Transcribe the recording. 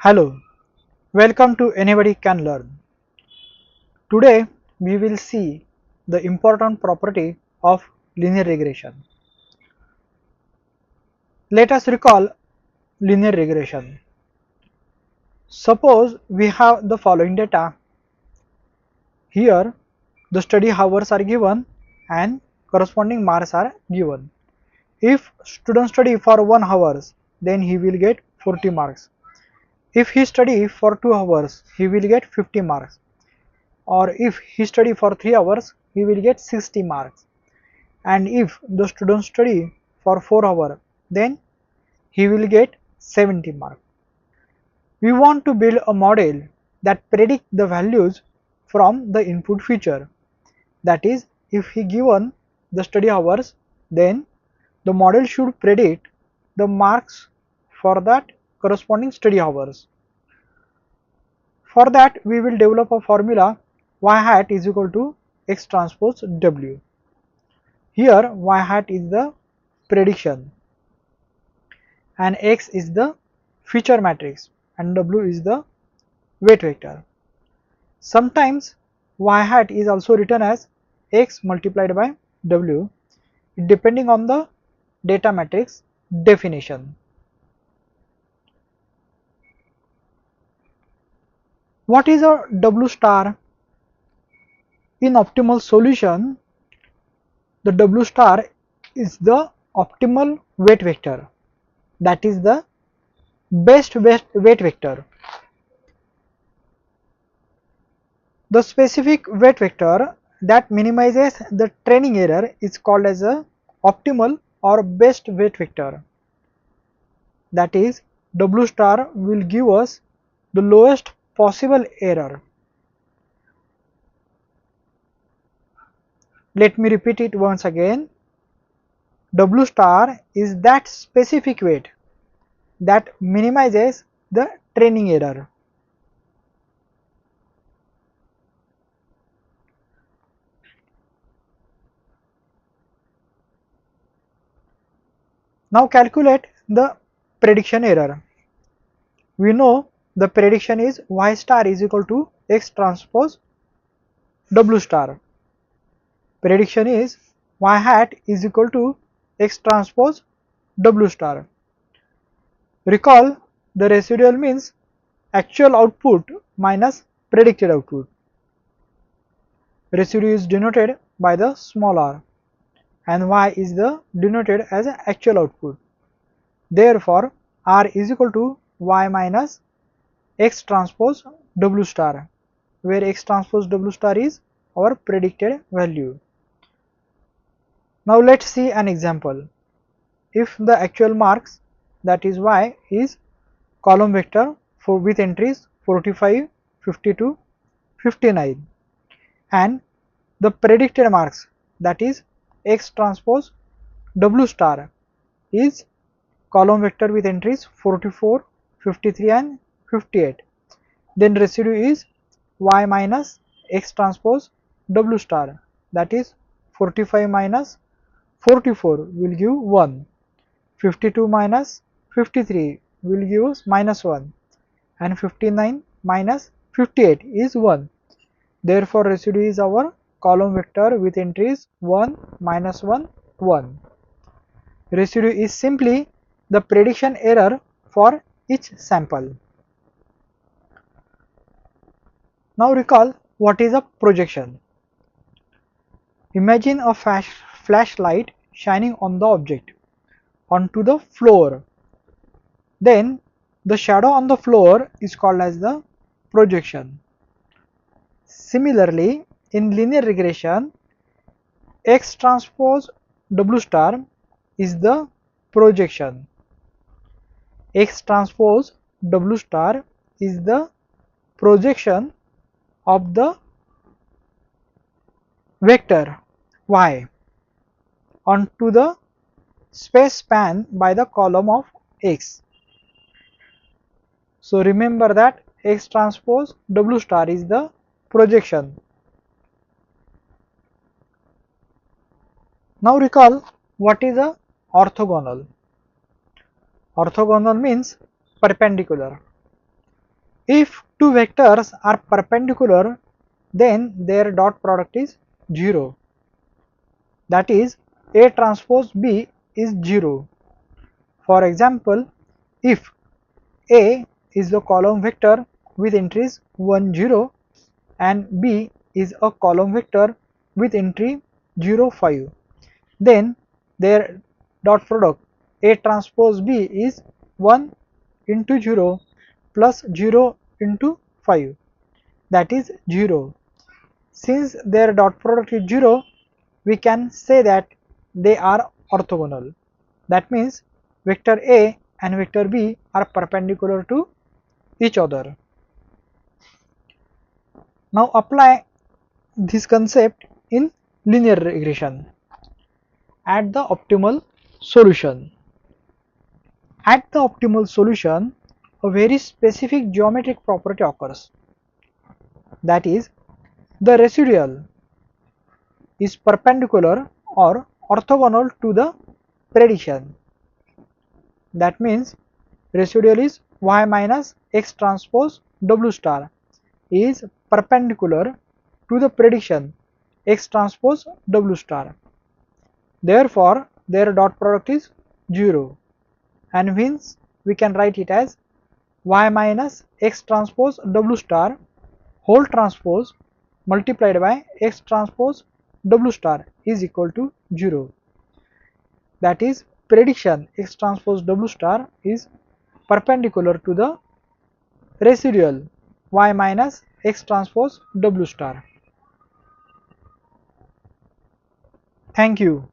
Hello, welcome to Anybody Can Learn. Today we will see the important property of linear regression. Let us recall linear regression. Suppose we have the following data. Here the study hours are given and corresponding marks are given. If student study for 1 hour, then he will get 40 marks. If he study for 2 hours, he will get 50 marks. Or if he study for 3 hours, he will get 60 marks. And if the student study for 4 hours, then he will get 70 marks. We want to build a model that predict the values from the input feature. That is, if he given the study hours, then the model should predict the marks for that corresponding study hours. For that, we will develop a formula y hat is equal to x transpose w. Here y hat is the prediction and x is the feature matrix and w is the weight vector. Sometimes y hat is also written as x multiplied by w depending on the data matrix definition. What is a w star? In optimal solution, the w star is the optimal weight vector, that is the best weight vector. The specific weight vector that minimizes the training error is called as a optimal or best weight vector. That is, w star will give us the lowest possible error. Let me repeat it once again. W star is that specific weight that minimizes the training error. Now calculate the prediction error. We know the prediction is y star is equal to x transpose w star. Prediction is y hat is equal to x transpose w star. Recall, the residual means actual output minus predicted output. Residue is denoted by the small r and y is the denoted as actual output. Therefore, r is equal to y minus x transpose w star, where x transpose w star is our predicted value. Now let's see an example. If the actual marks, that is y, is column vector with entries 45, 52, 59, and the predicted marks, that is x transpose w star, is column vector with entries 44, 53 and 58, then residue is y minus x transpose w star, that is 45 minus 44 will give 1, 52 minus 53 will give us minus 1 and 59 minus 58 is 1. Therefore, residue is our column vector with entries 1, minus 1, 1. Residue is simply the prediction error for each sample. Now recall, what is a projection. Imagine a flashlight shining on the object onto the floor. Then the shadow on the floor is called as the projection. Similarly, in linear regression, x transpose w star is the projection. X transpose w star is the projection of the vector y onto the space span by the column of x. So remember that x transpose w star is the projection. Now recall, what is a orthogonal. Orthogonal means perpendicular. If two vectors are perpendicular, then their dot product is 0. That is, A transpose B is 0. For example, if A is the column vector with entries 1, 0 and B is a column vector with entry 0, 5, then their dot product A transpose B is 1 into 0 plus 0 into 5, that is 0. Since their dot product is 0, we can say that they are orthogonal. That means vector A and vector B are perpendicular to each other. Now apply this concept in linear regression. At the optimal solution. At the optimal solution, a very specific geometric property occurs. That is, the residual is perpendicular or orthogonal to the prediction. That means residual is y minus x transpose w star is perpendicular to the prediction x transpose w star. Therefore, their dot product is 0, and hence we can write it as y minus x transpose w star whole transpose multiplied by x transpose w star is equal to 0. That is, prediction x transpose w star is perpendicular to the residual y minus x transpose w star. Thank you.